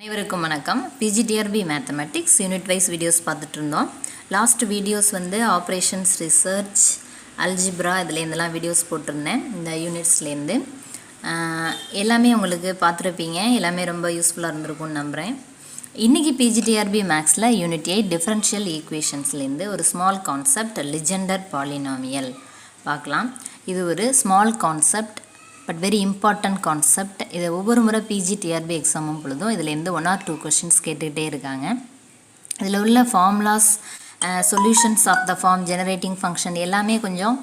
அனைவருக்கும் வணக்கம். PGTRB mathematics unit wise videos பார்த்துட்டு இருந்தோம். லாஸ்ட் வீடியோஸ் வந்து ஆப்ரேஷன்ஸ், ரிசர்ச், அல்ஜிப்ரா இதுலேருந்துலாம் வீடியோஸ் போட்டிருந்தேன். இந்த யூனிட்ஸ்லேருந்து எல்லாமே உங்களுக்கு பார்த்துருப்பீங்க. எல்லாமே ரொம்ப யூஸ்ஃபுல்லாக இருந்திருக்கும்னு நம்புகிறேன். இன்றைக்கி PGTRB மேக்ஸில் யூனிட் 8 டிஃப்ரென்ஷியல் ஈக்குவேஷன்ஸ்லேருந்து ஒரு ஸ்மால் கான்செப்ட் லிஜெண்டர் பாலினாமியல் பார்க்கலாம். இது ஒரு small concept but very important concept. இதை ஒவ்வொரு முறை PGTRB எக்ஸாமும் பொழுதும் இதுலேருந்து 1 or 2 கொஷின்ஸ் கேட்டுக்கிட்டே இருக்காங்க. இதில் உள்ள formulas, solutions of the form, generating function எல்லாமே கொஞ்சம்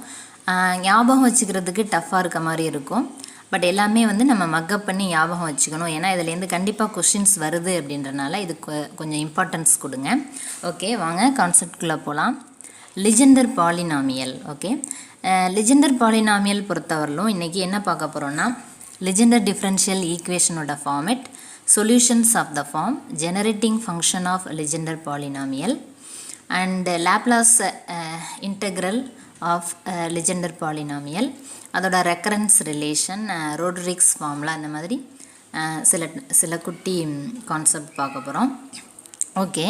ஞாபகம் வச்சுக்கிறதுக்கு டஃப்பாக இருக்க மாதிரி இருக்கும். பட் எல்லாமே வந்து நம்ம மக்கப் பண்ணி ஞாபகம் வச்சுக்கணும். ஏன்னா இதுலேருந்து கண்டிப்பாக கொஷின்ஸ் வருது அப்படின்றனால இது கொஞ்சம் இம்பார்ட்டன்ஸ் கொடுங்க. ஓகே, வாங்க கான்செப்ட்குள்ளே போகலாம். Legendre polynomial. Okay, Legendre polynomial பொறுத்தவரையிலும் இன்றைக்கி என்ன பார்க்க போகிறோன்னா, லிஜெண்டர் டிஃப்ரென்ஷியல் ஈக்குவேஷனோட format, solutions of the form, generating function of Legendre polynomial and Laplace integral of Legendre polynomial, அதோட ரெக்கரன்ஸ் ரிலேஷன், ரோட்ரிக்ஸ் ஃபார்முலா, இந்த மாதிரி சில குட்டி கான்செப்ட் பார்க்க போகிறோம். ஓகே,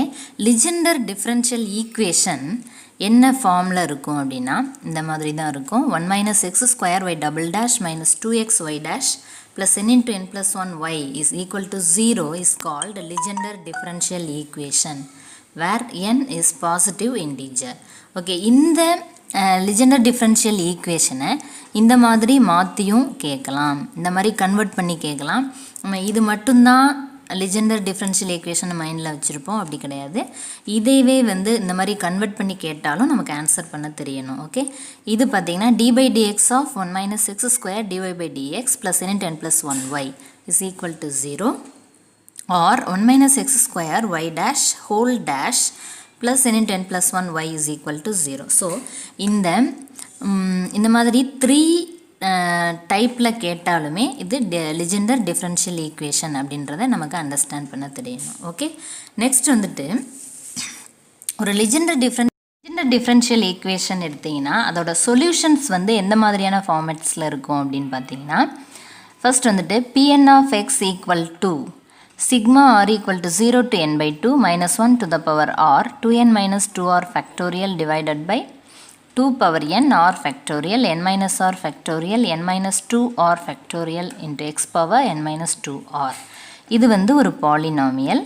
லிஜெண்டர் டிஃப்ரென்ஷியல் ஈக்குவேஷன் என்ன ஃபார்மில் இருக்கும் அப்படின்னா இந்த மாதிரி தான் இருக்கும். 1 - x² y double dash - 2xy dash plus n into n plus 1 y is equal to 0 is called Legendre differential equation where n is positive integer. Okay, இந்த Legendre differential ஈக்குவேஷனை இந்த மாதிரி மாற்றியும் கேட்கலாம், இந்த மாதிரி கன்வெர்ட் பண்ணி கேட்கலாம். நம்ம இது மட்டும்தான் லிஜெண்டர் டிஃப்ரென்ஷியல் ஈக்குவேஷன் மைண்டில் வச்சுருப்போம், அப்படி கிடையாது. இதைவே வந்து இந்த மாதிரி கன்வெர்ட் பண்ணி கேட்டாலும் நமக்கு ஆன்சர் பண்ண தெரியணும். ஓகே, இது பார்த்தீங்கன்னா d/dx of 1 - x² dy/dx plus n into n plus 1y is equal to 0 or 1 - x² y dash whole dash plus n into n plus 1y is equal to 0. So இந்த மாதிரி 3 டைப்பில் கேட்டாலுமே இது லிஜெண்டர் differential equation அப்படின்றத நமக்கு understand பண்ண தெரியணும். Okay, next வந்துட்டு ஒரு லிஜெண்டர் டிஃப்ரென்ஷியல் ஈக்குவேஷன் எடுத்திங்கன்னா அதோட சொல்யூஷன்ஸ் வந்து எந்த மாதிரியான ஃபார்மேட்ஸில் இருக்கும் அப்படின்னு பார்த்தீங்கன்னா, ஃபர்ஸ்ட் வந்துட்டு Pn of x equal to sigma r equal to 0 to n/2 minus 1 to the power r 2n minus 2r factorial divided by 2 power n r factorial n minus r factorial n minus 2r factorial into x power n minus 2r. இது வந்து ஒரு polynomial.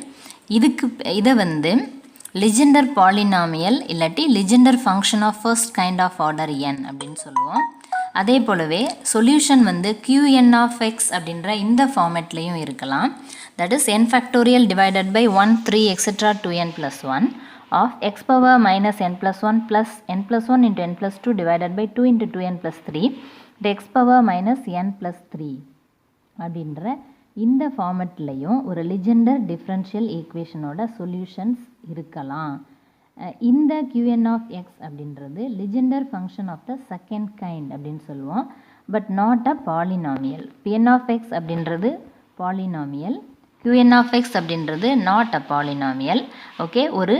இதை வந்து Legendre polynomial இல்லாட்டி Legendre function of first kind of order n அப்படின்னு சொல்லுவோம். அதே போலவே சொல்யூஷன் வந்து Qn of x அப்படின்ற இந்த ஃபார்மேட்லேயும் இருக்கலாம். That is n factorial divided by 1 3 etc. 2n plus 1 of x power minus n plus 1 plus n plus 1 into n plus 2 divided by 2 into 2n plus 3 the x power minus n plus 3 அப்படின்ற இந்த ஃபார்மெட்லேயும் ஒரு Legendre differential ஈக்குவேஷனோட solutions இருக்கலாம். இந்த Qn of x அப்படின்றது Legendre function of the second kind அப்படின்னு சொல்லுவோம், but not a polynomial. Pn of x அப்படின்றது பாலினாமியல், Qn of x அப்படின்றது நாட் அ பாலினாமியல். ஓகே, ஒரு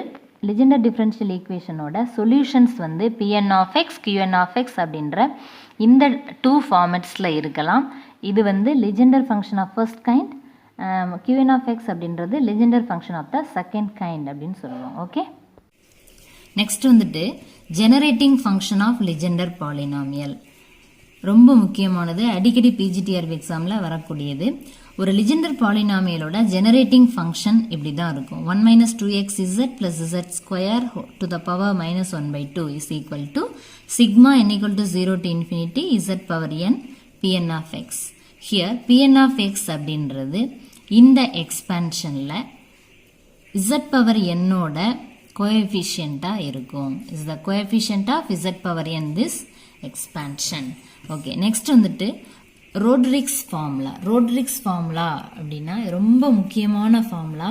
லிஜெண்டர் டிஃப்ரென்ஷியல் ஈக்குவேஷனோட சொல்யூஷன்ஸ் வந்து Pn of x, Qn of x அப்படின்ற இந்த 2 ஃபார்மேட்ஸில் இருக்கலாம். இது வந்து Legendre function of first kind, Qn of x அப்படின்றது Legendre function of the second kind அப்படின்னு சொல்லுவோம். ஓகே, நெக்ஸ்ட் வந்துட்டு generating function of Legendre polynomial ரொம்ப முக்கியமானது, அடிக்கடி PGTRB எக்ஸாமில் வரக்கூடியது. ஒரு லிஜெண்டர் பாலினாமியலோட ஜெனரேட்டிங் ஃபங்க்ஷன் இப்படி தான் இருக்கும். 1 - 2xz plus z² to the power minus 1/2 is equal to sigma n equal to 0 to infinity z power n Pn of x. Here Pn of x அப்படின்றது இந்த எக்ஸ்பேன்ஷனில் z power n ஓட கோஎஃபிஷியண்ட்டாக இருக்கும். is the coefficient of z power n this expansion. Okay, next வந்துட்டு Rodriguez formula அப்படின்னா ரொம்ப முக்கியமான formula.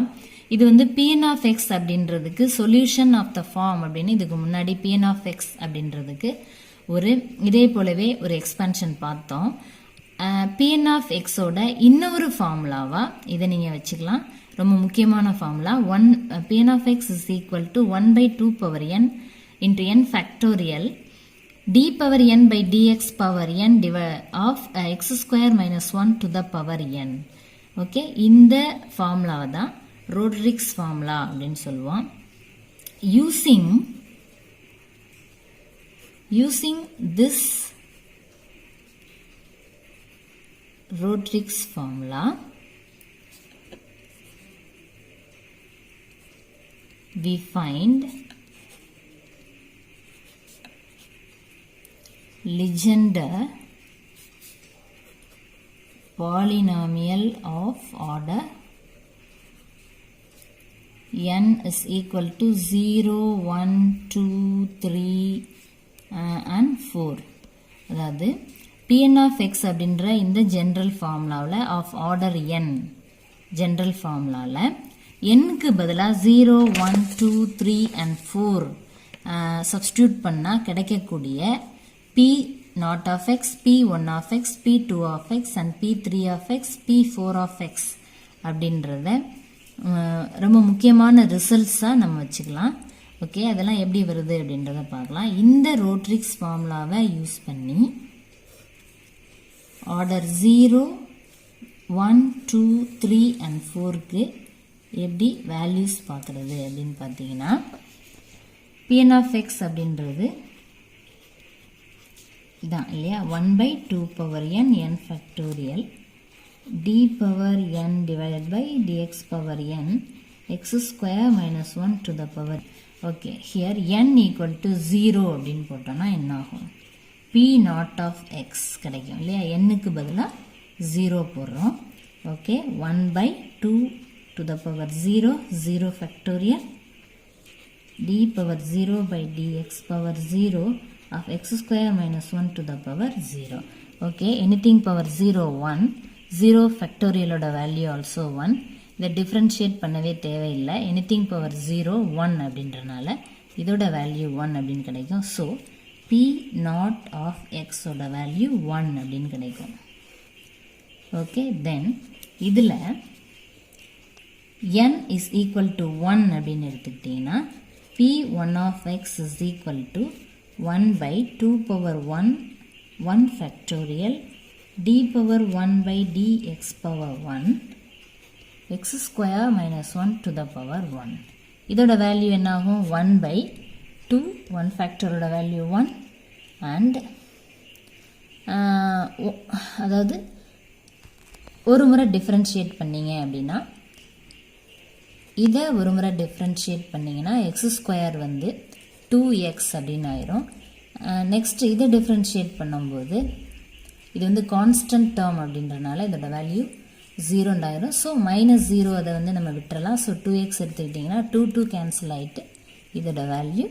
இது வந்து Pn of x அப்படின்றதுக்கு சொல்யூஷன் ஆஃப் த ஃபார்ம் அப்படின்னு இதுக்கு முன்னாடி Pn of x அப்படின்றதுக்கு ஒரு இதே போலவே ஒரு எக்ஸ்பென்ஷன் பார்த்தோம். Pn of xோட இன்னொரு ஃபார்முலாவாக இதை நீங்கள் வச்சுக்கலாம். ரொம்ப முக்கியமான formula Pn of x is equal to 1/2 power n into n factorial d power n by dx power n of x square minus 1 to the power n. Okay, இந்த ஃபார்முலாவை தான் ரோட்ரிக்ஸ் ஃபார்முலா அப்படின்னு சொல்லுவோம். using this Rodrigues formula, we find Legendre polynomial of order n is equal to 0, 1, 2, 3 and 4. அதாவது Pn of x அப்படின்ற இந்த general ஃபார்முலாவில் of order n general ஃபார்முலாவில் nக்கு பதிலாக 0, 1, 2, 3 and 4 சப்ஸ்டியூட் பண்ணால் கிடைக்கக்கூடிய P0 of x, P1 of x, P2 of x and P3 of x, P4 of x அப்படின்றத ரொம்ப முக்கியமான ரிசல்ட்ஸாக நம்ம வச்சுக்கலாம். ஓகே, அதெல்லாம் எப்படி வருது அப்படின்றத பார்க்கலாம். இந்த ரோட்ரிக்ஸ் ஃபார்முலாவை யூஸ் பண்ணி ஆர்டர் 0, 1, 2, 3 and 4க்கு எப்படி வேல்யூஸ் பார்க்குறது அப்படின்னு பார்த்தீங்கன்னா Pn of x அப்படின்றது இதான் இல்லையா, 1/2 power n n factorial d power n divided by dx power n x square minus 1 to the power. Okay, here n equal to 0 அப்படின்னு போட்டோன்னா என்ன ஆகும்? P0 of x கிடைக்கும் இல்லையா, nக்கு பதிலாக 0 போடுறோம். Okay, 1/2 to the power 0, 0 factorial d power 0 by dx power 0 of x square minus 1 to the power 0. Okay, anything power 0, 1, 0 factorial ஓட value also 1. இதை டிஃப்ரென்ஷியேட் பண்ணவே தேவையில்லை. எனிதிங் பவர் 0, 1 அப்படின்றனால இதோட வேல்யூ 1 அப்படின்னு கிடைக்கும். ஸோ P0 of x ஓட value 1 அப்படின்னு கிடைக்கும். ஓகே, தென் இதில் n is equal to 1 அப்படின்னு எடுத்துக்கிட்டிங்கன்னா P1 of x is equal to 1/2 power 1, 1 factorial d power 1 by dx power 1 x square minus 1 to the power 1. இதோட வேல்யூ என்ன ஆகும்? 1/2, 1 ஃபேக்டரோட வேல்யூ 1 அண்ட் அதாவது ஒரு முறை டிஃப்ரென்ஷியேட் பண்ணிங்க அப்படின்னா இதை ஒரு முறை டிஃப்ரென்ஷியேட் பண்ணிங்கன்னா எக்ஸ் ஸ்கொயர் வந்து 2x அப்படின்னு ஆயிரும். நெக்ஸ்ட் இதை டிஃப்ரென்ஷியேட் பண்ணும்போது இது வந்து கான்ஸ்டன்ட் டேர்ம் அப்படின்றனால இதோட வேல்யூ 0 ஆயிரும். ஸோ -0 அதை வந்து நம்ம விட்டுறலாம். ஸோ 2x எடுத்துக்கிட்டிங்கன்னா 2 கேன்சல் ஆகிட்டு இதோட வேல்யூ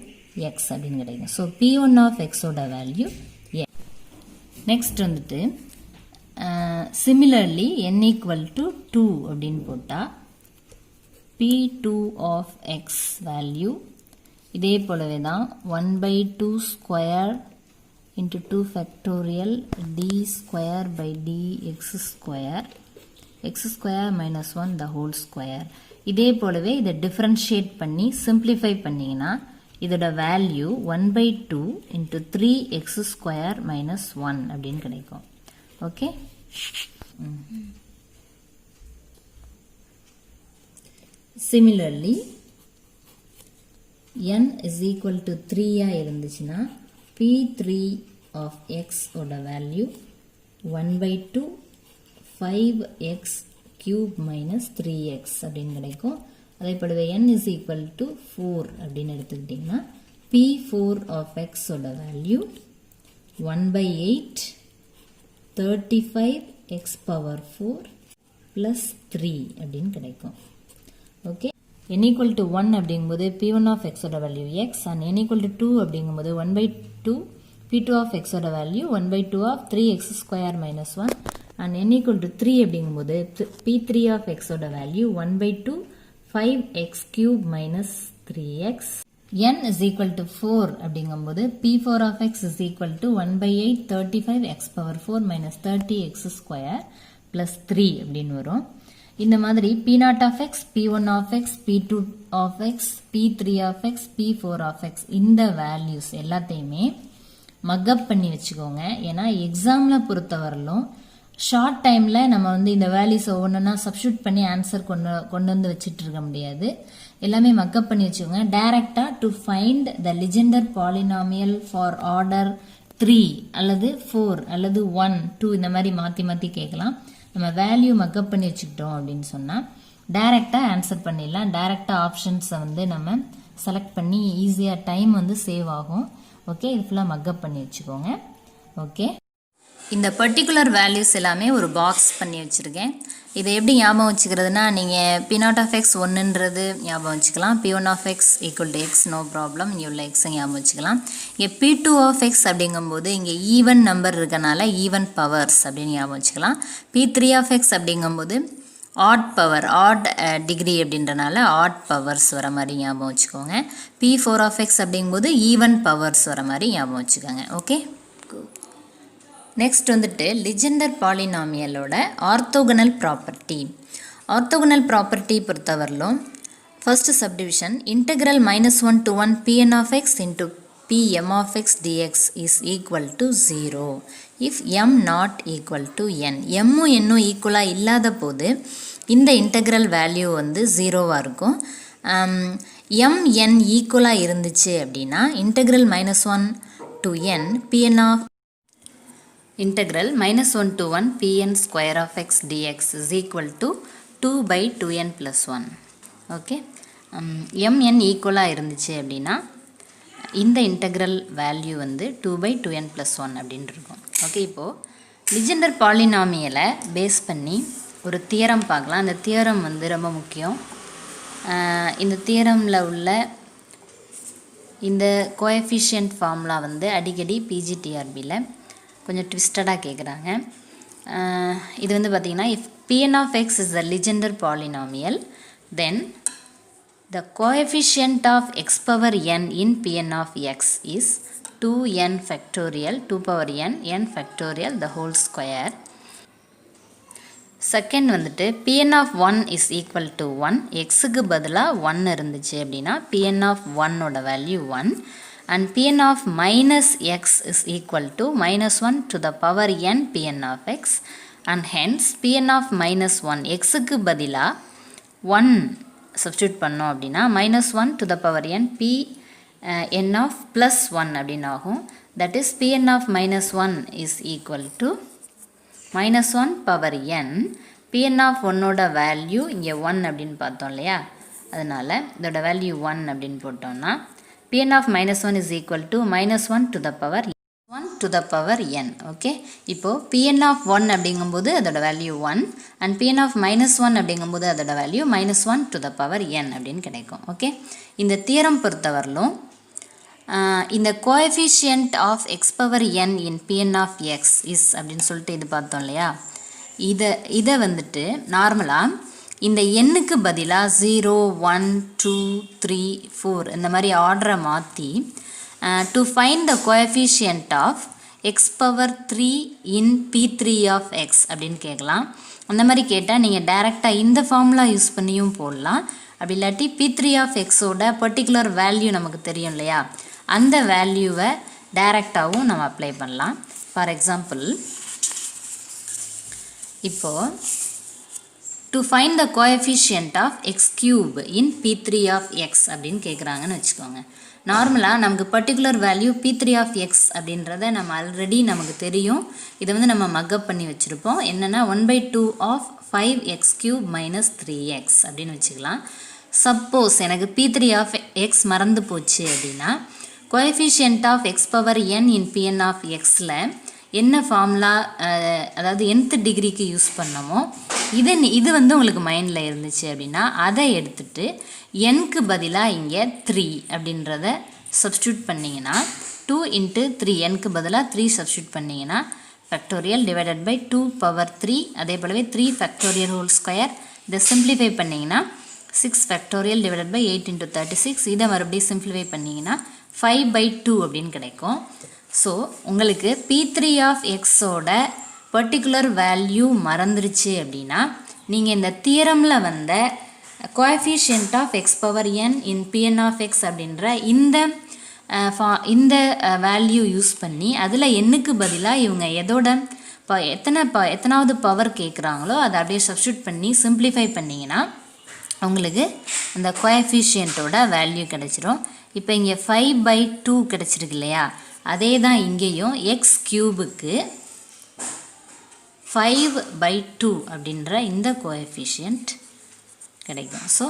x அப்படின்னு கிடைக்கும். ஸோ P1 of x ஓட வேல்யூ x. நெக்ஸ்ட் வந்துட்டு சிமிலர்லி n equal to 2 அப்படின்னு போட்டால் P2 of x வேல்யூ இதே போலவே தான் 1/2 square into 2 factorial d square by dx square x square minus 1 the whole square. இதே போலவே இதை டிஃப்ரென்ஷியேட் பண்ணி சிம்பிளிஃபை பண்ணிங்கன்னா இதோட value 1/2 into 3x square minus 1 அப்படின்னு கிடைக்கும். Okay, similarly n is equal to 3 இருந்துச்சுன்னா P3 of x ஓட value 1/2 5x cube minus 3x அப்படின்னு கிடைக்கும். அதே போலவே n is equal to 4 அப்படின்னு எடுத்துக்கிட்டிங்கன்னா P4 of x ஓட வேல்யூ 1/8 35x power 4 plus 3 அப்படின்னு கிடைக்கும். ஓகே, n equal to 1 அப்படிங்கும்போது P1 of x ஓட value x and n equal to 2 அப்படிங்கும்போது 1/2 P2 of x ஓட value 1/2 of 3x square minus 1 and n equal to 3 அப்படிங்கும்போது P3 of x ஓட value 1/2 5x cube minus 3x. n is equal to 4 அப்படிங்கும்போது P4 of x is equal to 1/8 35x power 4 minus 30x square plus 3 அப்படின்னு வரும். இந்த மாதிரி P0 of x, P1 of x, P2 of x, P3 of x, P4 of x இந்த values எல்லாத்தையுமே mug up பண்ணி வச்சுக்கோங்க. ஏன்னா எக்ஸாமில் பொறுத்தவரையிலும் ஷார்ட் டைமில் நம்ம வந்து இந்த வேல்யூஸை ஒன்றுனா சப்ஸ்டியூட் பண்ணி ஆன்சர் கொண்டு வந்து வச்சுட்டு இருக்க முடியாது. எல்லாமே மக்கப் பண்ணி வச்சுக்கோங்க. டைரக்டாக to find the Legendre polynomial for order 3 அல்லது 4 அல்லது 1 2 இந்த மாதிரி மாற்றி மாற்றி கேட்கலாம். நம்ம வேல்யூ மக்கப் பண்ணி வச்சுக்கிட்டோம் அப்படின்னு சொன்னால் டைரெக்டாக ஆன்சர் பண்ணிடலாம். டைரெக்டாக ஆப்ஷன்ஸை வந்து நம்ம செலக்ட் பண்ணி ஈஸியாக டைம் வந்து சேவ் ஆகும். ஓகே, இது ஃபுல்லாக மக்கப் பண்ணி வச்சுக்கோங்க. ஓகே, இந்த பர்டிகுலர் வேல்யூஸ் எல்லாமே ஒரு பாக்ஸ் பண்ணி வச்சுருக்கேன். இதை எப்படி ஞாபகம் வச்சுக்கிறதுனா, நீங்கள் P0 of x 1ன்றது ஞாபகம் வச்சுக்கலாம். P1 of x equal to x, no problem. இங்கே உள்ள எக்ஸை ஞாபகம் வச்சுக்கலாம். இங்கே P2 of x அப்படிங்கும்போது இங்கே ஈவன் நம்பர் இருக்கனால ஈவன் பவர்ஸ் அப்படின்னு ஞாபகம் வச்சுக்கலாம். P3 of x அப்படிங்கும்போது ஆட் பவர், ஆட் டிகிரி அப்படின்றனால ஆட் பவர்ஸ் வர மாதிரி ஞாபகம் வச்சுக்கோங்க. P4 of x அப்படிங்கும்போது ஈவன் பவர்ஸ் வர மாதிரி ஞாபகம் வச்சுக்கோங்க. ஓகே, நெக்ஸ்ட் வந்துட்டு லிஜெண்டர் பாலினாமியலோட ஆர்த்தோகனல் ப்ராப்பர்ட்டி. ஆர்த்தோகனல் ப்ராப்பர்ட்டி பொறுத்தவரையிலும் first subdivision integral -1 to 1 Pn of x into Pm of x dx is equal to 0 if m not equal to n. எம்மும் என்னும் ஈக்குவலாக இல்லாத போது இந்த இன்டெக்ரல் வேல்யூ வந்து 0வாக இருக்கும். mn ஈக்குவலாக இருந்துச்சு அப்படின்னா integral -1 to n Pn of integral -1 to 1 Pn square of x dx is equal to 2 by 2n plus 1. Okay, mn ஈக்குவலாக இருந்துச்சு அப்படின்னா இந்த இன்டெக்ரல் வேல்யூ வந்து 2 by 2n plus 1 அப்படின்னு இருக்கும். ஓகே, இப்போது லிஜெண்டர் பாலினாமியலை பேஸ் பண்ணி ஒரு தியரம் பார்க்கலாம். அந்த தியரம் வந்து ரொம்ப முக்கியம். இந்த தியரமில் உள்ள இந்த கோஎஃபிஷியன்ட் ஃபார்முலா வந்து அடிக்கடி பிஜிடிஆர்பியில் கொஞ்சம் ட்விஸ்டடாக கேட்குறாங்க. இது வந்து பார்த்திங்கன்னா, if Pn of x is the Legendre polynomial, then the coefficient of x power n in Pn of x is 2n factorial, 2 power n factorial the whole square. Second வந்துட்டு Pn of 1 is equal to 1. எக்ஸுக்கு பதிலாக 1 இருந்துச்சு அப்படின்னா Pn of 1ஓட value 1. and Pn of minus x is equal to -1 to the power n Pn of x, and hence Pn of minus 1 xக்கு பதிலா 1 substitute பண்ணோம் அப்படின்னா -1 to the power n Pn of plus 1 அப்படின்னு ஆகும். that is Pn of minus 1 is equal to -1 power n. Pn of 1ஓட value இங்கே 1 அப்படின்னு பார்த்தோம் இல்லையா, அதனால் இதோட வேல்யூ 1 அப்படின்னு போட்டோம்னா Pn of -1 is equal to -1 to the power 1 to the power n. Okay, இப்போது Pn of 1 அப்படிங்கும்போது அதோட வேல்யூ 1 and Pn of -1 அப்படிங்கும்போது அதோட value -1 to the power n அப்படின்னு கிடைக்கும். ஓகே, இந்த தியரம் பொறுத்தவரையிலும் இந்த coefficient of x power n in Pn of x is அப்படின்னு சொல்லிட்டு இது பார்த்தோம் இல்லையா, இதை வந்துட்டு நார்மலாக இந்த எண்ணுக்கு பதிலாக 0 1 2 3 4 இந்த மாதிரி ஆர்டரை மாற்றி to find the coefficient of x power 3 in P3 of x அப்படின்னு கேட்கலாம். அந்த மாதிரி கேட்டால் நீங்கள் டைரெக்டாக இந்த ஃபார்முலா யூஸ் பண்ணியும் போடலாம். அப்படி இல்லாட்டி P3 ஆஃப் எக்ஸோட பர்டிகுலர் வேல்யூ நமக்கு தெரியும் இல்லையா, அந்த வேல்யூவை டைரெக்டாகவும் நம்ம அப்ளை பண்ணலாம். ஃபார் எக்ஸாம்பிள், இப்போது to find the coefficient of x cube in P3 of x அப்படின்னு கேட்குறாங்கன்னு வச்சுக்கோங்க. நார்மலாக நமக்கு particular value P3 of x அப்படின்றத நம்ம ஆல்ரெடி நமக்கு தெரியும். இதை வந்து நம்ம மக்கப் பண்ணி வச்சுருப்போம். என்னென்னா 1/2 of 5x cube minus 3x அப்படின்னு வச்சுக்கலாம். சப்போஸ் எனக்கு P3 of x மறந்து போச்சு அப்படின்னா coefficient of x power n in Pn of xல என்ன ஃபார்முலா, அதாவது nth டிகிரிக்கு யூஸ் பண்ணமோ இது வந்து உங்களுக்கு மைண்டில் இருந்துச்சு அப்படின்னா அதை எடுத்துகிட்டு nக்கு பதிலாக இங்கே 3 அப்படின்றத சப்ஸ்டியூட் பண்ணிங்கன்னா 2 into 3 nக்கு பதிலாக 3 சப்ஸ்டியூட் பண்ணிங்கன்னா ஃபேக்டோரியல் டிவைடட் பை 2 power 3, அதே போலவே 3 ஃபேக்டோரியல் ஹோல் ஸ்கொயர். இதை சிம்பிளிஃபை பண்ணிங்கன்னா 6 ஃபேக்டோரியல் டிவைடட் பை 8 into 36. இதை மறுபடியும் சிம்பிளிஃபை பண்ணிங்கன்னா 5/2 அப்படின்னு கிடைக்கும். ஸோ உங்களுக்கு P3 ஆஃப் எக்ஸோட பர்டிகுலர் வேல்யூ மறந்துருச்சு அப்படின்னா நீங்கள் இந்த தியரமில் வந்த coefficient of x power n in Pn of x அப்படின்ற இந்த வேல்யூ யூஸ் பண்ணி அதில் எண்ணுக்கு பதிலாக இவங்க எதோட எத்தனாவது பவர் கேட்குறாங்களோ அதை அப்படியே சப்ஸ்டியூட் பண்ணி சிம்பிளிஃபை பண்ணிங்கன்னா உங்களுக்கு அந்த கோஎஃபிஷியண்ட்டோட வேல்யூ கிடச்சிரும். இப்போ இங்கே 5/2 கிடச்சிருக்கு இல்லையா, அதே தான் இங்கேயும் எக்ஸ் கியூபுக்கு 5/2 அப்படின்ற இந்த கோஎஃபிஷியன்ட் கிடைக்கும். So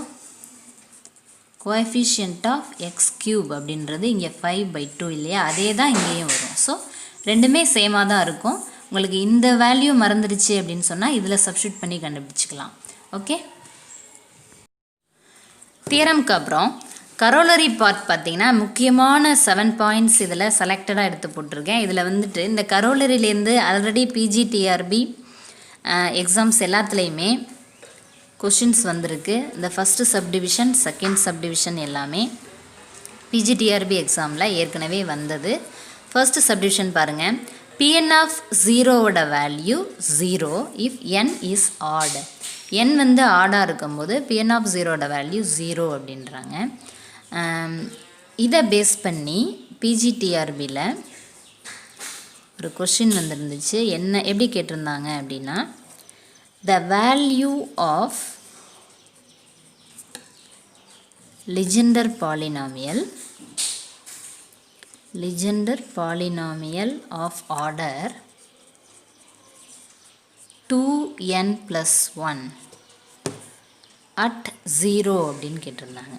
coefficient of x cube அப்படின்றது இங்கே 5/2 இல்லையா, அதே தான் இங்கேயும் வரும். ஸோ ரெண்டுமே சேமாக தான் இருக்கும். உங்களுக்கு இந்த வேல்யூ மறந்துடுச்சு அப்படின்னு சொன்னால் இதில் சப்ஸ்டியூட் பண்ணி கண்டுபிடிச்சிக்கலாம். ஓகே, தியரம்க்கு அப்புறம் கரோலரி பார்ட் பார்த்தீங்கன்னா முக்கியமான 7 பாயிண்ட்ஸ் இதில் செலக்டடாக எடுத்து போட்டிருக்கேன். இதில் வந்துட்டு இந்த கரோலரிலேருந்து ஆல்ரெடி பிஜிடிஆர்பி எக்ஸாம்ஸ் எல்லாத்துலேயுமே கொஷின்ஸ் வந்திருக்கு. இந்த ஃபஸ்ட்டு சப்டிவிஷன், செகண்ட் சப்டிவிஷன் எல்லாமே பிஜிடிஆர்பி எக்ஸாமில் ஏற்கனவே வந்தது. ஃபர்ஸ்ட் சப்டிவிஷன் பாருங்கள், Pn of 0ஓட value 0 if n is odd. n வந்து ஆடாக இருக்கும்போது Pn of 0ஓட வேல்யூ 0 அப்படின்றாங்க. இதை பேஸ் பண்ணி பிஜிடிஆர்பியில் ஒரு கொஷின் வந்துருந்துச்சு. என்ன எப்படி கேட்டிருந்தாங்க அப்படின்னா, the value of Legendre polynomial of order 2n plus 1 at 0 அப்படின்னு கேட்டிருந்தாங்க.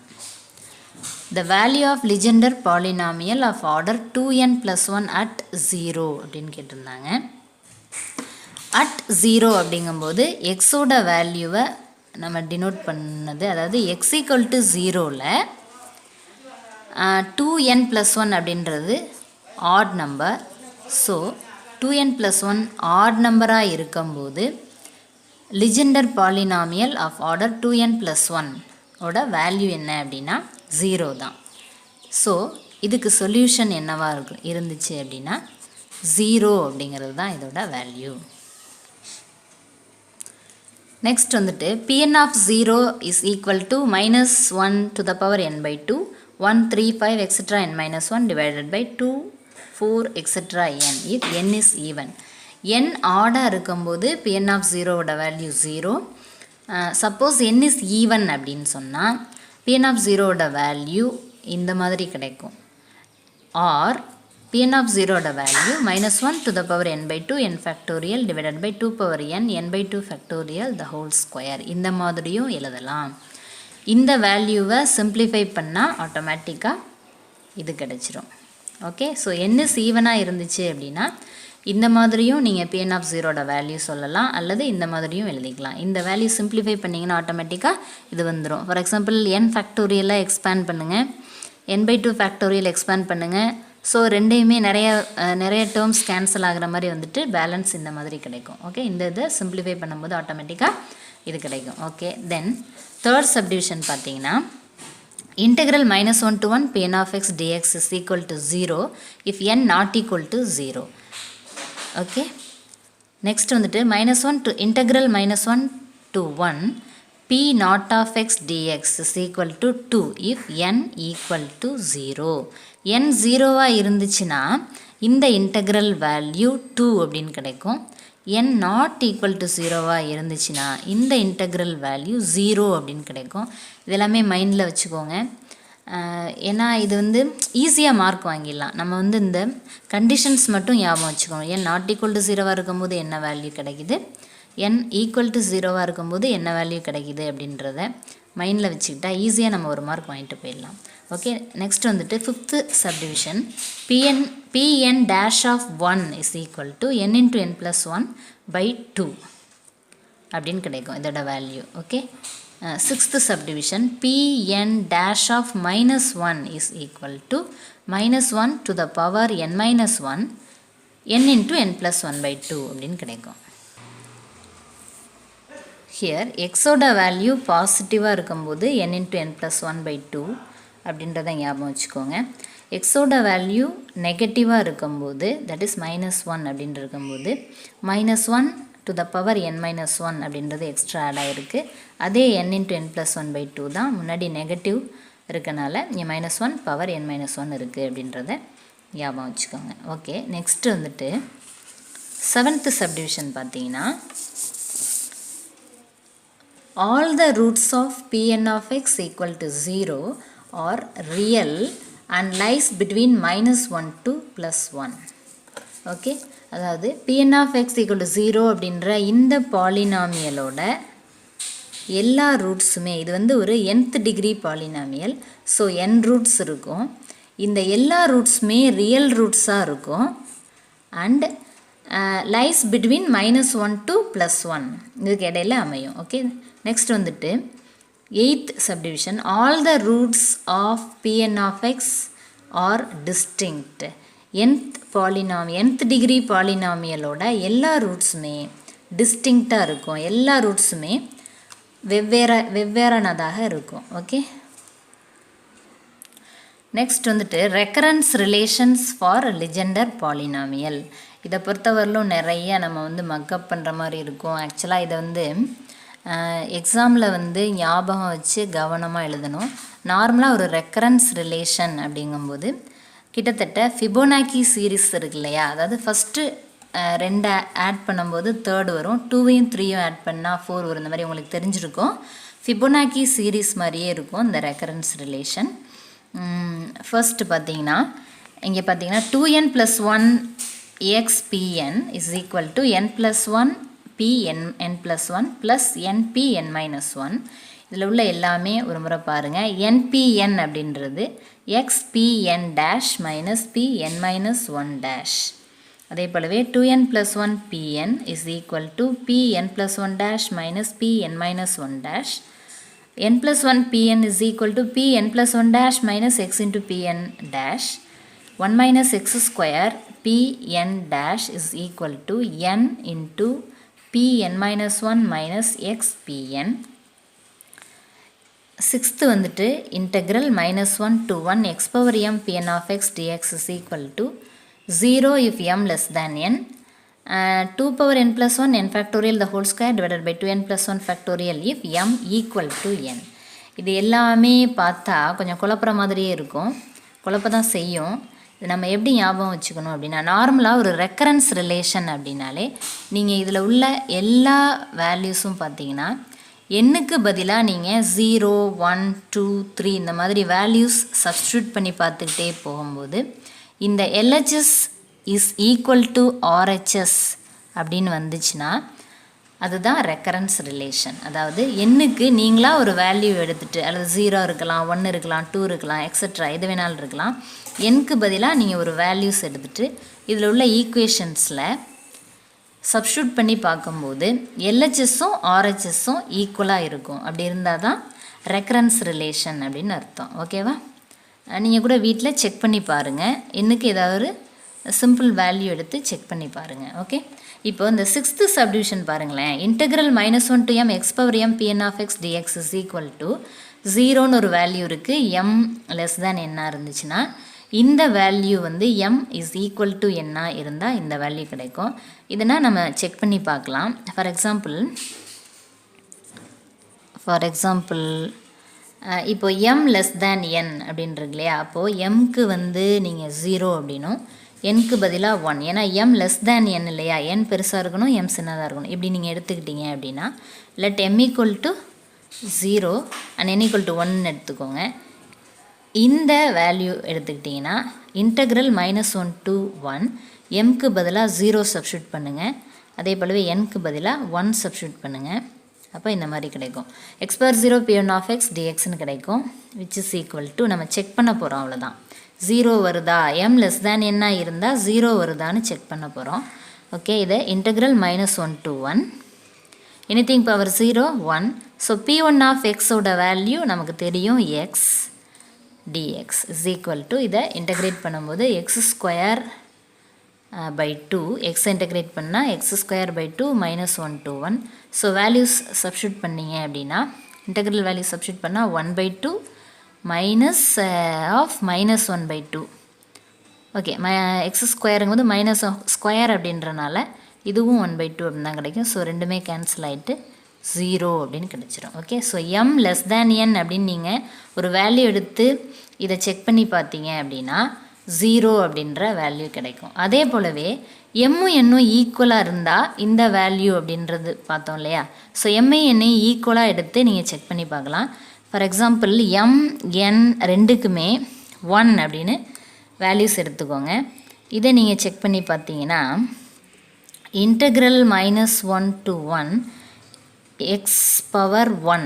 The value of Legendre polynomial of order 2n plus 1 at 0 அப்படின்னு கேட்டிருந்தாங்க. அட் 0 அப்படிங்கும்போது எக்ஸோட வேல்யூவை நம்ம டினோட் பண்ணது, அதாவது எக்ஸ் ஈக்குவல் டு 0ல் 2n plus 1 அப்படின்றது odd number. So 2n plus 1 odd நம்பராக இருக்கும்போது Legendre polynomial of order 2n plus 1ஓட வேல்யூ என்ன அப்படின்னா 0 தான். ஸோ இதுக்கு சொல்யூஷன் என்னவாக இருந்துச்சு அப்படின்னா 0 அப்படிங்கிறது தான் இதோட வேல்யூ. நெக்ஸ்ட் வந்துட்டு Pn of 0 is equal to -1 to the power n/2 1 3 5 etc. n minus 1 divided by 2 4 etc. n if n is even. n ஆடாக இருக்கும்போது Pn of 0ஓட value 0. Suppose n is even அப்படின்னு சொன்னால் Pn of 0ஓட value இந்த மாதிரி கிடைக்கும். Or Pn of 0ஓட value -1 to the power n/2 n factorial divided by 2 power n n/2 factorial the whole square. இந்த மாதிரியும் எழுதலாம். இந்த வேல்யூவை சிம்பிளிஃபை பண்ணால் ஆட்டோமேட்டிக்காக இது கிடச்சிரும். ஓகே, ஸோ n is ஈவனாக இருந்துச்சு அப்படின்னா இந்த மாதிரியும் நீங்கள் Pn of 0ஓட வேல்யூ சொல்லலாம், அல்லது இந்த மாதிரியும் எழுதிக்கலாம். இந்த வேல்யூ சிம்பிளிஃபை பண்ணிங்கன்னா ஆட்டோமேட்டிக்காக இது வந்துடும். ஃபார் எக்ஸாம்பிள் n ஃபேக்டோரியலாக எக்ஸ்பேண்ட் பண்ணுங்கள், n/2 ஃபேக்டோரியல் எக்ஸ்பேண்ட் பண்ணுங்கள். ஸோ ரெண்டையுமே நிறைய டேர்ம்ஸ் கேன்சல் ஆகிற மாதிரி வந்துட்டு பேலன்ஸ் இந்த மாதிரி கிடைக்கும். ஓகே, இந்த இதை சிம்பிளிஃபை பண்ணும்போது ஆட்டோமேட்டிக்காக இது கிடைக்கும். ஓகே, தென் தேர்ட் சப்டிவிஷன் பார்த்தீங்கன்னா integral -1 to 1 Pn of x dx is equal to 0 if n not equal to 0. Okay, next வந்துட்டு -1 to integral -1 to 1 P naught of x dx is equal to 2 if n equal to 0. n 0வாக இருந்துச்சுன்னா இந்த integral value 2 அப்படின்னு கிடைக்கும். n not equal to 0வாக இருந்துச்சுன்னா இந்த integral value 0 அப்படின்னு கிடைக்கும். இதெல்லாமே மைண்டில் வச்சுக்கோங்க. ஏன்னா இது வந்து ஈஸியாக மார்க் வாங்கிடலாம். நம்ம வந்து இந்த கண்டிஷன்ஸ் மட்டும் ஞாபகம் வச்சுக்கோங்க. n நாட் ஈக்குவல் டு 0வாக இருக்கும்போது என்ன வேல்யூ கிடைக்குது, n ஈக்குவல் டு 0வாக இருக்கும்போது என்ன வேல்யூ கிடைக்குது அப்படின்றத மைண்டில் வச்சுக்கிட்டா ஈஸியாக நம்ம ஒரு மார்க் வாங்கிட்டு போயிடலாம். ஓகே, நெக்ஸ்ட் வந்துட்டு fifth subdivision Pn dash of 1 is equal to n into n plus 1/2 அப்படின்னு கிடைக்கும் இதோட value. Okay, sixth subdivision Pn dash of -1 is equal to -1 to the power n minus 1 n into n plus 1/2 அப்படின்னு கிடைக்கும். Here எக்ஸோட value பாசிட்டிவாக இருக்கும்போது n into n plus 1/2 அப்படின்றத ஞாபகம் வச்சுக்கோங்க. எக்ஸோட வேல்யூ நெகட்டிவாக இருக்கும்போது, தட் இஸ் -1 அப்படின்னு இருக்கும்போது -1 to the power n minus 1 அப்படின்றது எக்ஸ்ட்ரா ஆட் ஆகிருக்கு. அதே n into n plus 1/2 தான், முன்னாடி நெகட்டிவ் இருக்கனால இங்கே -1 பவர் n minus 1 இருக்குது அப்படின்றத ஞாபகம் வச்சுக்கோங்க. ஓகே, நெக்ஸ்ட்டு வந்துட்டு செவன்த் சப்டிவிஷன் பார்த்தீங்கன்னா all the roots of Pn of x equal to 0 are real and lies between -1 to +1. Okay, அதாவது Pn of x equal to 0 அப்படின்ற இந்த பாலினாமியலோட எல்லா ரூட்ஸுமே, இது வந்து ஒரு nth degree polynomial, so n roots இருக்கும். இந்த எல்லா ரூட்ஸுமே ரியல் ரூட்ஸாக இருக்கும் அண்ட் லைஸ் பிட்வீன் -1 to +1 இதுக்கு இடையில் அமையும். ஓகே, நெக்ஸ்ட் வந்துட்டு eighth subdivision all the roots of Pn of x are distinct. nth degree பாலினாமியலோட எல்லா ரூட்ஸுமே டிஸ்டிங்க்டாக இருக்கும், எல்லா ரூட்ஸுமே வெவ்வேறானதாக இருக்கும். ஓகே, நெக்ஸ்ட் வந்துட்டு recurrence relations for Legendre polynomial. இதை பொறுத்தவரையிலும் நிறைய நம்ம வந்து மக்கப் பண்ணுற மாதிரி இருக்கும். ஆக்சுவலாக இதை வந்து எக்ஸாமில் வந்து ஞாபகம் வச்சு கவனமாக எழுதணும். நார்மலாக ஒரு ரெக்கரன்ஸ் ரிலேஷன் அப்படிங்கும்போது கிட்டத்தட்ட ஃபிபோனாக்கி சீரீஸ் இருக்கு இல்லையா, அதாவது ஃபஸ்ட்டு 2 ஆட் பண்ணும்போது 3 வரும், 2வையும் 3யும் ஆட் பண்ணால் 4 வரும். இந்த மாதிரி உங்களுக்கு தெரிஞ்சிருக்கும். ஃபிபோனாக்கி சீரீஸ் மாதிரியே இருக்கும் இந்த ரெக்கரன்ஸ் ரிலேஷன். ஃபர்ஸ்ட் பார்த்தீங்கன்னா இங்கே பார்த்தீங்கன்னா 2n + 1 xpn is equal to n + 1 pn + 1 plus npn - 1. இதில் உள்ள எல்லாமே ஒரு முறை பாருங்கள். npn அப்படின்றது xpn dash minus pn - 1 dash. அதே போலவே 2n + 1 pn is equal to pn + 1 dash minus pn - 1 dash. n + 1 pn is equal to pn + 1 dash minus x into pn dash. 1 minus x square pn dash is equal to n into pn - 1 minus xpn. Sixth வந்துட்டு integral -1 to 1 x power m pn of x dx is equal to 0 if m less than n, 2 power n + 1 n factorial the whole square divided by 2n + 1 factorial if m equal to n. இது எல்லாமே பார்த்தா கொஞ்சம் குழப்புற மாதிரியே இருக்கும், குழப்ப தான் செய்யும். இது நம்ம எப்படி ஞாபகம் வச்சுக்கணும் அப்படின்னா, நார்மலாக ஒரு ரெக்கரன்ஸ் ரிலேஷன் அப்படின்னாலே நீங்கள் இதில் உள்ள எல்லா வேல்யூஸும் பார்த்தீங்கன்னா எண்ணுக்கு பதிலாக நீங்கள் 0, 1, 2, 3 இந்த மாதிரி வேல்யூஸ் சப்ஸ்டியூட் பண்ணி பார்த்துக்கிட்டே போகும்போது இந்த LHS is equal to RHS அப்படின்னு வந்துச்சுன்னா அதுதான் ரெக்கரன்ஸ் ரிலேஷன். அதாவது எண்ணுக்கு நீங்களாக ஒரு வேல்யூ எடுத்துகிட்டு, அல்லது 0 இருக்கலாம், 1 இருக்கலாம், 2 இருக்கலாம், எக்ஸட்ரா எது வேணாலும் இருக்கலாம், எண்ணுக்கு பதிலாக நீங்கள் ஒரு வேல்யூஸ் எடுத்துகிட்டு இதில் உள்ள ஈக்குவேஷன்ஸில் சப்ஸ்டியூட் பண்ணி பார்க்கும்போது LHSும் RHSும் ஈக்குவலாக இருக்கும். அப்படி இருந்தால் தான் ரெக்கரன்ஸ் ரிலேஷன் அப்படின்னு அர்த்தம். ஓகேவா, நீங்கள் கூட வீட்டில் செக் பண்ணி பாருங்கள், எண்ணுக்கு ஏதாவது சிம்பிள் வேல்யூ எடுத்து செக் பண்ணி பாருங்கள். ஓகே, இப்போ இந்த சிக்ஸ்த்து சப்டிவிஷன் பாருங்களேன். Integral -1 to m x power m pn of x dx is equal to 0ன்னு ஒரு வேல்யூ இருக்குது. m லெஸ் தேன் என்ன இருந்துச்சுன்னா இந்த வேல்யூ வந்து m இஸ் ஈக்குவல் டு என்ன இருந்தால் இந்த வேல்யூ கிடைக்கும். இதனால் நம்ம செக் பண்ணி பார்க்கலாம். ஃபார் எக்ஸாம்பிள் இப்போ m லெஸ் தேன் n அப்படின்றது இல்லையா, அப்போது mக்கு வந்து நீங்கள் 0 அப்படின்னும் nக்கு பதிலாக 1, ஏன்னா m லெஸ் தேன் n இல்லையா, n பெருசாக இருக்கணும், m சின்னதாக இருக்கணும். இப்படி நீங்கள் எடுத்துக்கிட்டீங்க அப்படின்னா let m equal to 0 and n equal to 1 எடுத்துக்கோங்க. இந்த வேல்யூ எடுத்துக்கிட்டிங்கன்னா இன்டெக்ரல் -1 to 1 mக்கு பதிலாக 0 சப்ஸ்டியூட் பண்ணுங்கள், அதே போலவே nக்கு பதிலாக 1 சப்ஸ்டியூட் பண்ணுங்கள். அப்போ இந்த மாதிரி கிடைக்கும். x power 0 pn of x dxன்னு கிடைக்கும், which is equal to நம்ம செக் பண்ண போகிறோம், அவ்வளோதான். 0 வருதா, m லெஸ் தேன் என்ன இருந்தால் 0 வருதான்னு செக் பண்ண போகிறோம். ஓகே, இதை integral -1 to 1 anything power 0 1. So p1 of x ஓட வேல்யூ நமக்கு தெரியும் x dx is equal to, இதை இன்டெகிரேட் பண்ணும்போது x square by 2, x integrate பண்ணால் x square by 2 -1 to 1. So values substitute பண்ணிங்க அப்படின்னா இன்டெக்ரல் வேல்யூ சப்ஸ்டியூட் பண்ணால் 1/2 மைனஸ் ஆஃப் -1/2. ஓகே, எக்ஸ் ஸ்கொயருங்கும்போது மைனஸ் ஸ்கொயர் அப்படின்றனால இதுவும் 1/2 அப்படின்னு தான் கிடைக்கும். ஸோ ரெண்டுமே கேன்சல் ஆகிட்டு 0 அப்படின்னு கிடச்சிரும். Okay, so m less than n அப்படின்னு நீங்கள் ஒரு வேல்யூ எடுத்து இதை செக் பண்ணி பார்த்தீங்க அப்படின்னா 0 அப்படின்ற வேல்யூ கிடைக்கும். அதே போலவே எம்மும் எண்ணும் ஈக்குவலாக இருந்தால் இந்த வேல்யூ அப்படின்றது பார்த்தோம் இல்லையா. ஸோ எம்ஐ எண்ணையும் ஈக்குவலாக எடுத்து நீங்கள் செக் பண்ணி பார்க்கலாம். ஃபார் எக்ஸாம்பிள் என் ரெண்டுக்குமே 1 அப்படின்னு வேல்யூஸ் எடுத்துக்கோங்க. இதை நீங்கள் செக் பண்ணி பார்த்தீங்கன்னா integral -1 to 1 x power 1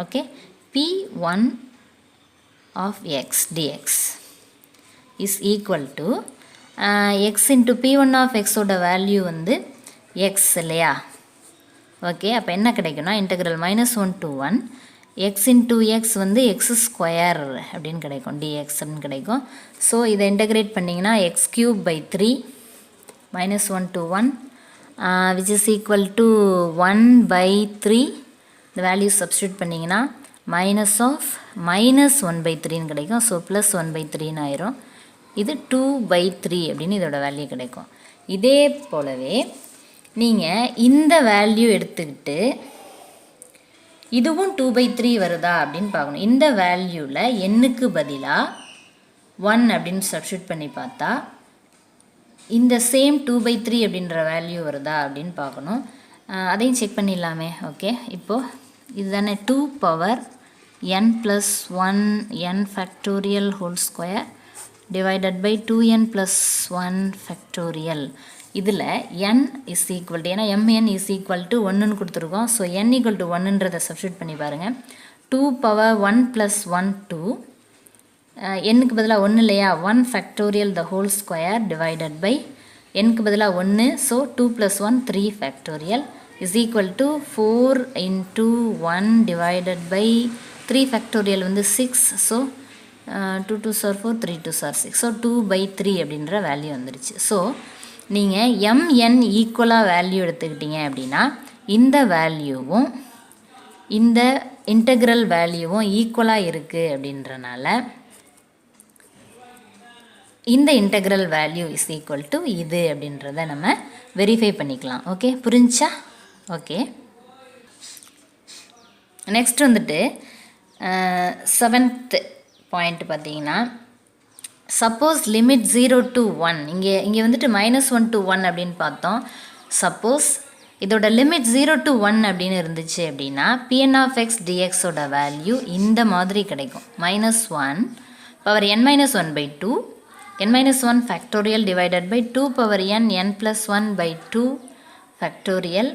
okay p1 of x dx is equal to x into p1 of x ஓட வேல்யூ வந்து x இல்லையா. ஓகே, அப்போ என்ன கிடைக்கும்னா integral -1 to 1 x into x வந்து x ஸ்கொயர் அப்படின்னு கிடைக்கும், dx அப்படின்னு கிடைக்கும். ஸோ இதை இன்டெகிரேட் பண்ணிங்கன்னா x³ 3 -1 to 1 which is equal to 1/3. இந்த வேல்யூ சப்ஸ்டியூட் பண்ணிங்கன்னா -1/3 கிடைக்கும். ஸோ +1/3 ஆயிரும். இது 2/3 அப்படின்னு இதோட வேல்யூ கிடைக்கும். இதே போலவே நீங்கள் இந்த வேல்யூ எடுத்துக்கிட்டு இதுவும் 2/3 வருதா அப்படின்னு பார்க்கணும். இந்த வேல்யூவில் எண்ணுக்கு பதிலாக 1 அப்படின்னு சப்ஸ்டியூட் பண்ணி பார்த்தா இந்த சேம் 2/3 அப்படின்ற வேல்யூ வருதா அப்படின்னு பார்க்கணும். அதையும் செக் பண்ணிடலாமே. ஓகே, இப்போது இதுதானே 2 power n plus 1 n factorial whole square divided by 2n plus 1 factorial. இதில் n is equal to, ஏன்னா mn is equal to 1ன்னு கொடுத்துருக்கோம். ஸோ n equal to 1ன்றதை சப்ஸ்டியூட் பண்ணி பாருங்கள். 2 power 1 plus 1 2 nக்கு பதிலாக 1 இல்லையா, 1 factorial the whole square divided by nக்கு பதிலாக 1. So 2 plus 1 3 factorial is equal to 4 into 1 divided by 3 factorial வந்து 6. So 2 2s are 4 3 2s are 6. So 2/3 அப்படின்ற வேல்யூ வந்துருச்சு. ஸோ நீங்கள் mn ஈக்குவலாக வேல்யூ எடுத்துக்கிட்டீங்க அப்படின்னா இந்த வேல்யூவும் இந்த இன்டெக்ரல் வேல்யூவும் ஈக்குவலாக இருக்குது அப்படின்றனால இந்த integral value is equal to இது அப்படின்றத நம்ம வெரிஃபை பண்ணிக்கலாம். ஓகே, புரிஞ்சா? ஓகே, நெக்ஸ்ட் வந்துட்டு 7th பாயிண்ட் பார்த்தீங்கன்னா சப்போஸ் லிமிட் 0 to 1 இங்கே வந்துட்டு -1 to 1 அப்படின்னு பார்த்தோம். சப்போஸ் இதோட லிமிட் 0 to 1 அப்படின்னு இருந்துச்சு அப்படின்னா pn of x dx ஓட வேல்யூ இந்த மாதிரி கிடைக்கும். -1 power n-1/2 n-1 factorial divided by 2 power n plus 1/2 factorial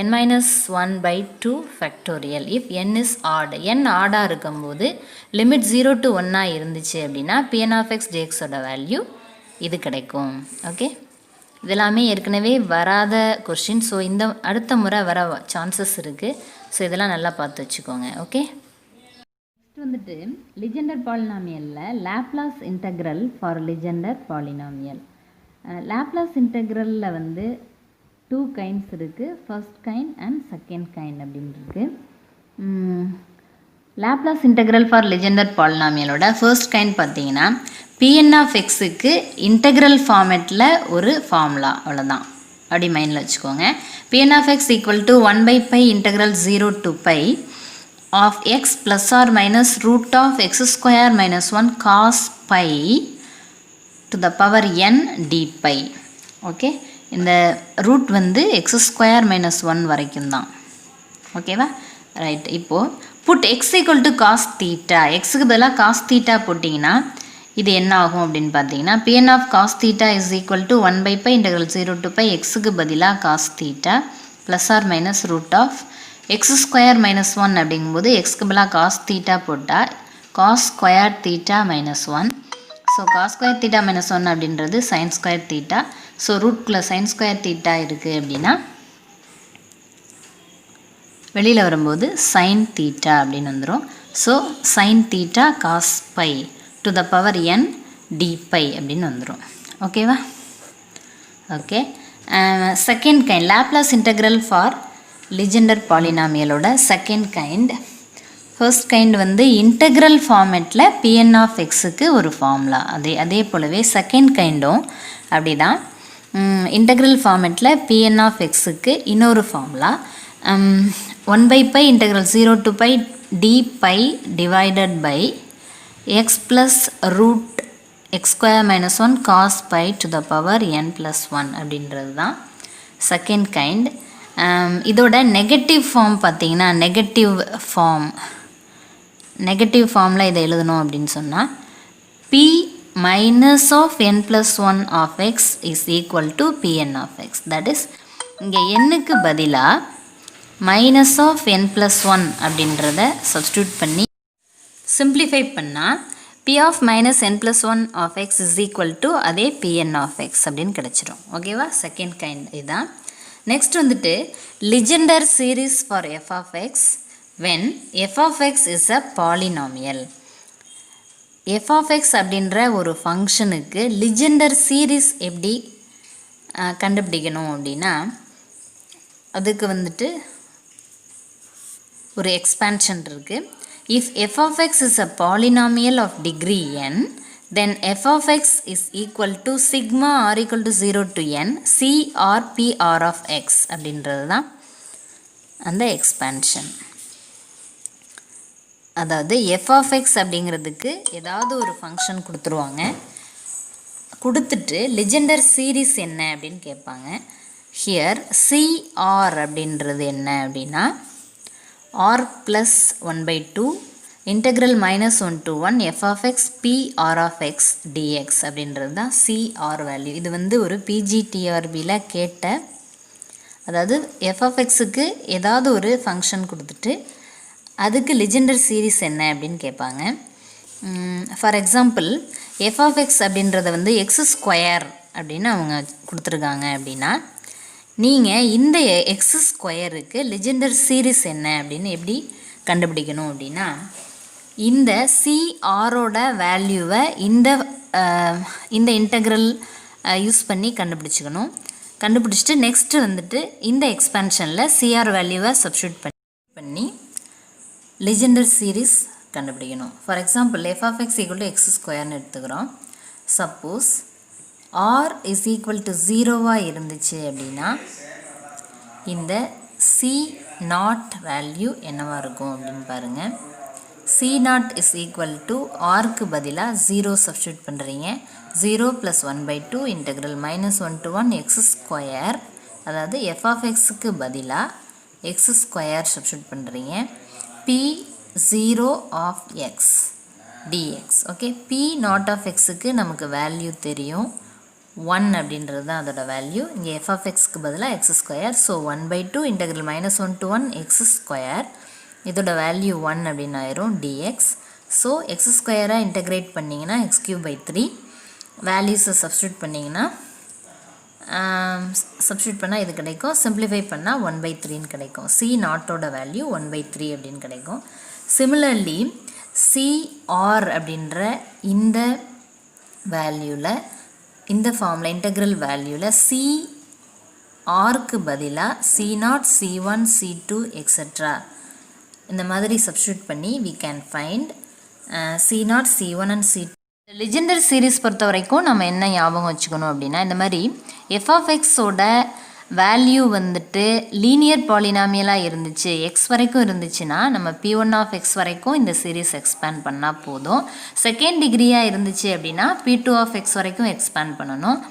n-1/2 factorial if n is odd. n ஆடாக இருக்கும்போது லிமிட் 0 to 1 இருந்துச்சு அப்படின்னா pn of x dx ஓட வேல்யூ இது கிடைக்கும். ஓகே, இதெல்லாமே ஏற்கனவே வராத கொஸ்டின். ஸோ இந்த அடுத்த முறை வர சான்சஸ் இருக்குது. ஸோ இதெல்லாம் நல்லா பார்த்து வச்சுக்கோங்க. ஓகே, நெக்ஸ்ட் வந்துட்டு லிஜெண்டர் பாலினாமியலில் Laplace integral for Legendre polynomial. Laplace இன்டெக்ரலில் வந்து 2 கைண்ட்ஸ் இருக்குது, first kind and second kind அப்படின்னு இருக்குது. லாப்லாஸ் இன்டெக்ரல் ஃபார் லிஜெண்டர் பாலினாமியலோட ஃபர்ஸ்ட் கைண்ட் பார்த்தீங்கன்னா pn of xக்கு இன்டெக்ரல் ஃபார்மேட்டில் ஒரு ஃபார்முலா, அவ்வளோதான். அப்படி மைண்டில் வச்சுக்கோங்க. pn of x equal to 1/π integral 0 to π of x plus or minus root of x square minus 1 cos pi to the power n dπ. Okay, இந்த root வந்து x ஸ்கொயர் மைனஸ் 1 வரைக்கும் தான். ஓகேவா, ரைட். இப்போது put x equal to cos theta, எக்ஸுக்கு பதிலாக cos theta போட்டிங்கன்னா இது என்ன ஆகும் அப்படின்னு பார்த்தீங்கன்னா pn of cos theta is equal to 1/π integral 0 to π எக்ஸுக்கு பதிலாக cos theta plus or minus root of x square minus 1 அப்படிங்கும்போது எக்ஸுக்கு பதிலாக cos theta போட்டால் cos square theta minus 1. So cos square theta minus 1 அப்படின்றது sin ஸ்கொயர் theta. ஸோ ரூட்குள்ளே sin square theta இருக்குது அப்படின்னா வெளியில் வரும்போது sin theta அப்படின்னு வந்துடும். So sin theta cos pi to the power n dπ அப்படின்னு வந்துடும். ஓகேவா? Okay, second kind Laplace integral for Legendre பாலினாமியலோட செகண்ட் கைண்ட். ஃபர்ஸ்ட் கைண்ட் வந்து இன்டெக்ரல் ஃபார்மேட்டில் pn of xக்கு ஒரு ஃபார்முலா. அதே போலவே செகண்ட் கைண்டும் அப்படி தான். இன்டெக்ரல் ஃபார்மேட்டில் pn of xக்கு இன்னொரு formula 1/π integral 0 to π dπ divided by x plus root x square minus one cos phi to the power n plus one அப்படின்றது தான் செகண்ட் கைண்ட். இதோட நெகட்டிவ் ஃபார்ம் பார்த்தீங்கன்னா நெகட்டிவ் ஃபார்மில் இதை எழுதணும் அப்படின்னு சொன்னால் p minus of n plus one of x is equal to pn of x. That is இங்கே எண்ணுக்கு பதிலாக minus of n plus one அப்படின்றத சப்ஸ்டியூட் பண்ணி சிம்பிளிஃபை பண்ணால் p of minus n plus one of x is equal to அதே pn of x அப்படின்னு கிடச்சிரும். ஓகேவா? செகண்ட் கைண்ட் இதுதான். நெக்ஸ்ட் வந்துட்டு Legendre series for f of x when f of x is a polynomial. f of x அப்படின்ற ஒரு ஃபங்க்ஷனுக்கு லிஜெண்டர் series எப்படி கண்டுபிடிக்கணும் அப்படின்னா அதுக்கு வந்துட்டு ஒரு எக்ஸ்பான்ஷன் இருக்குது. If f of x is a polynomial of degree n then f of x is equal to sigma r equal to 0 to n c or p r of x அப்படின்றது தான் அந்த எக்ஸ்பான்ஷன். அதாவது f of x அப்படிங்கிறதுக்கு ஏதாவது ஒரு function கொடுத்துருவாங்க, கொடுத்துட்டு Legendre series என்ன அப்படின்னு கேட்பாங்க. ஹியர் CR அப்படின்றது என்ன அப்படின்னா r plus 1/2 integral minus 1 to 1 f of x p r of x dx அப்படின்றது தான் CR வேல்யூ. இது வந்து ஒரு PGTRBயில் கேட்ட, அதாவது f of xக்கு ஏதாவது ஒரு ஃபங்க்ஷன் கொடுத்துட்டு அதுக்கு லிஜெண்டர் சீரீஸ் என்ன அப்படின்னு கேட்பாங்க. For example f of x அப்படின்றத வந்து எக்ஸ் ஸ்கொயர் அப்படின்னு அவங்க கொடுத்துருக்காங்க அப்படின்னா நீங்கள் இந்த எக்ஸ் ஸ்கொயருக்கு லிஜெண்டர் சீரீஸ் என்ன அப்படின்னு எப்படி கண்டுபிடிக்கணும் அப்படின்னா இந்த CRோட வேல்யூவை இந்த இன்டெக்ரல் யூஸ் பண்ணி கண்டுபிடிச்சிக்கணும். கண்டுபிடிச்சிட்டு நெக்ஸ்ட்டு வந்துட்டு இந்த எக்ஸ்பான்ஷனில் CR வேல்யூவை சப்ஸ்டியூட் பண்ணி லிஜெண்டர் சீரீஸ் கண்டுபிடிக்கணும். For example f of x equal to x ஸ்கொயர்னு எடுத்துக்கிறோம். Suppose r is equal to 0வாக இருந்துச்சு அப்படின்னா இந்த C0 வேல்யூ என்னவாக இருக்கும் அப்படின்னு பாருங்கள். C0 இஸ் ஈக்குவல் டு ஆர்க்கு பதிலாக 0 சப்ஸ்டியூட் பண்ணுறீங்க. 0 + 1/2 இன்டெக்ரல் -1 to 1 எக்ஸ் ஸ்கொயர், அதாவது f of xக்கு பதிலாக எக்ஸ் ஸ்கொயர் சப்ஸ்டியூட் பண்ணுறீங்க. P0 of x dx. Okay, P0 of xக்கு நமக்கு வேல்யூ தெரியும் 1 அப்படின்றது தான் அதோட வேல்யூ. இங்கே f of xக்கு பதிலாக X square. So 1/2 integral -1 to 1 X square, இதோட வேல்யூ 1 அப்படின்னு ஆயிரும் dx. ஸோ எக்ஸ் ஸ்கொயராக இன்டெகிரேட் பண்ணிங்கன்னா x³ 3 வேல்யூஸை சப்ஸ்டியூட் பண்ணிங்கன்னா சப்ஸ்டியூட் பண்ணால் இது கிடைக்கும். சிம்பிளிஃபை பண்ணால் 1/3ன்னு கிடைக்கும். C0ஓட வேல்யூ 1/3 அப்படின்னு கிடைக்கும். சிமிலர்லி CR அப்படின்ற இந்த வேல்யூவில், இந்த ஃபார்மில் இன்டெக்ரல் வேல்யூவில் CRக்கு பதிலாக C0 C1 C2 எக்ஸெட்ரா இந்த மாதிரி சப்ஸ்டியூட் பண்ணி we can find C0 C1 and C2. Legendre series பொறுத்த வரைக்கும் நம்ம என்ன ஞாபகம் வச்சுக்கணும் அப்படின்னா இந்த மாதிரி f of xோட வேல்யூ வந்துட்டு லீனியர் பாலினாமியலாக இருந்துச்சு, x வரைக்கும் இருந்துச்சுன்னா நம்ம P1 of x வரைக்கும் இந்த சீரீஸ் எக்ஸ்பேண்ட் பண்ணால் போதும். செகண்ட் டிகிரியாக இருந்துச்சு அப்படின்னா P2 of x வரைக்கும் எக்ஸ்பேண்ட் பண்ணணும்.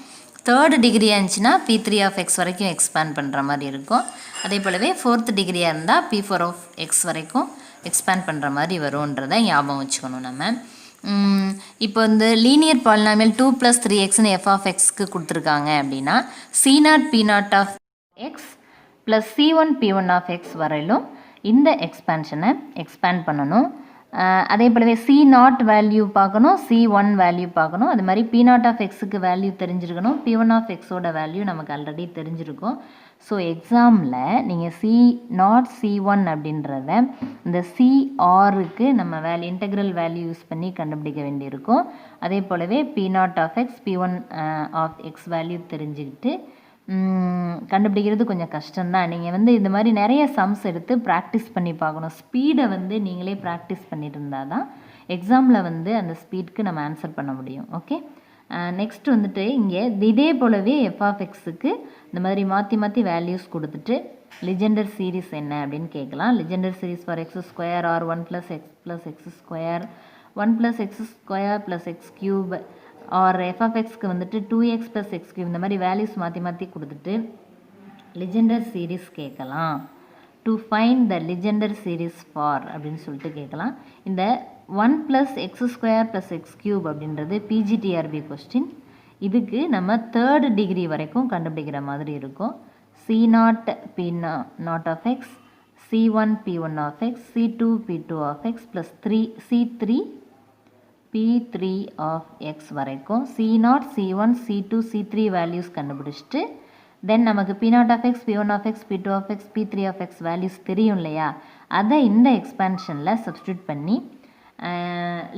தேர்டு டிகிரியாக இருந்துச்சுன்னா P3 of x வரைக்கும் எக்ஸ்பேண்ட் பண்ணுற மாதிரி இருக்கும். அதே போலவே ஃபோர்த் டிகிரியாக இருந்தால் P4 of x வரைக்கும் எக்ஸ்பேண்ட் பண்ணுற மாதிரி வரும்ன்றதை ஞாபகம் வச்சுக்கணும் நம்ம. இப்போ இந்த லீனியர் பாலினாமியல் 2 + 3xன்னு f of xக்கு கொடுத்துருக்காங்க அப்படின்னா C0 P0 of x + C1 P1 of x வரையிலும் இந்த எக்ஸ்பேன்ஷனை எக்ஸ்பேண்ட் பண்ணணும். அதே போலவே C0 வேல்யூ பார்க்கணும், C1 வேல்யூ பார்க்கணும். அது மாதிரி P0 of xக்கு வேல்யூ தெரிஞ்சிருக்கணும், P1 of xோட வேல்யூ நமக்கு ஆல்ரெடி தெரிஞ்சிருக்கும். ஸோ எக்ஸாமில் நீங்கள் C0 C1 அப்படின்றத இந்த CRக்கு நம்ம இன்டெக்ரல் வேல்யூ யூஸ் பண்ணி கண்டுபிடிக்க வேண்டியிருக்கும். அதே போலவே P0 of x P1 of x value தெரிஞ்சுக்கிட்டு கண்டுபிடிக்கிறது கொஞ்சம் கஷ்டம்தான். நீங்கள் இந்த மாதிரி நிறைய சம்ஸ் எடுத்து ப்ராக்டிஸ் பண்ணி பார்க்கணும். ஸ்பீடை நீங்களே ப்ராக்டிஸ் பண்ணிட்டு இருந்தால் தான் எக்ஸாமில் அந்த ஸ்பீடுக்கு நம்ம ஆன்சர் பண்ண முடியும். ஓகே, நெக்ஸ்ட் இங்கே இதே போலவே f of xக்கு இந்த மாதிரி மாற்றி மாற்றி வேல்யூஸ் கொடுத்துட்டு லிஜெண்டர் சீரீஸ் என்ன அப்படின்னு கேட்கலாம். Legendre series for x square or 1 + x + x square 1 + x square + x³ or f of எக்ஸ்க்கு வந்துட்டு 2x + x³ இந்த மாதிரி வேல்யூஸ் மாற்றி மாற்றி கொடுத்துட்டு லிஜெண்டர் சீரீஸ் கேட்கலாம். To find the Legendre series for அப்படின்னு சொல்லிட்டு கேட்கலாம். இந்த 1 + x² + x³ அப்படின்றது பிஜிடிஆர்பி கொஸ்டின். இதுக்கு நம்ம 3rd டிகிரி வரைக்கும் கண்டுபிடிக்கிற மாதிரி இருக்கும். C0 P0 of x, C1 P1 of x, C2 P2 of x plus C3 P3 of x வரைக்கும் C0, C1, C2, C3 values கண்டுபிடிச்சிட்டு தென் நமக்கு P0 of x, P1 of x, P2 of x, P3 of x values தெரியும் இல்லையா, அதை இந்த எக்ஸ்பேன்ஷனில் substitute பண்ணி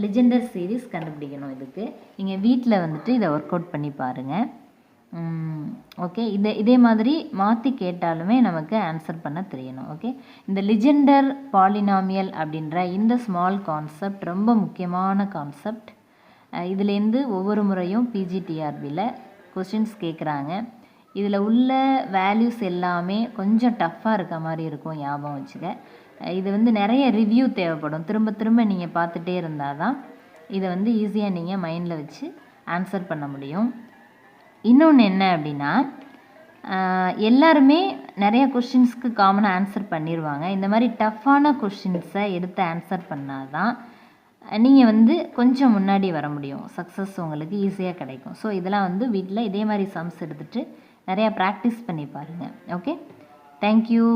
Legendre series கண்டுபிடிக்கணும். இதுக்கு நீங்கள் வீட்டில் வந்துட்டு இதை ஒர்க் அவுட் பண்ணி பாருங்கள். ஓகே, இதே மாதிரி மாற்றி கேட்டாலுமே நமக்கு ஆன்சர் பண்ண தெரியணும். ஓகே, இந்த லிஜெண்டர் பாலினாமியல் அப்படின்ற இந்த ஸ்மால் கான்செப்ட் ரொம்ப முக்கியமான கான்செப்ட். இதுலேருந்து ஒவ்வொரு முறையும் பிஜிடிஆர்பியில் கொஸ்டின்ஸ் கேட்குறாங்க. இதில் உள்ள வேல்யூஸ் எல்லாமே கொஞ்சம் டஃப்பாக இருக்க மாதிரி இருக்கும், ஞாபகம் வச்சுக்க. இது வந்து நிறைய ரிவ்யூ தேவைப்படும். திரும்ப திரும்ப நீங்கள் பார்த்துட்டே இருந்தால் தான் இதை வந்து ஈஸியாக நீங்கள் மைண்டில் வச்சு ஆன்சர் பண்ண முடியும். இன்னொன்று என்ன அப்படின்னா, எல்லாருமே நிறைய கொஷின்ஸ்க்கு காமனாக ஆன்சர் பண்ணிடுவாங்க. இந்த மாதிரி டஃப்பான கொஷின்ஸை எடுத்து ஆன்சர் பண்ணால் தான் நீங்கள் வந்து கொஞ்சம் முன்னாடி வர முடியும், சக்ஸஸ் உங்களுக்கு ஈஸியாக கிடைக்கும். ஸோ இதெல்லாம் வந்து வீட்டில் இதே மாதிரி சம்ஸ் எடுத்துகிட்டு நிறையா ப்ராக்டிஸ் பண்ணி பாருங்கள். Okay, thank you.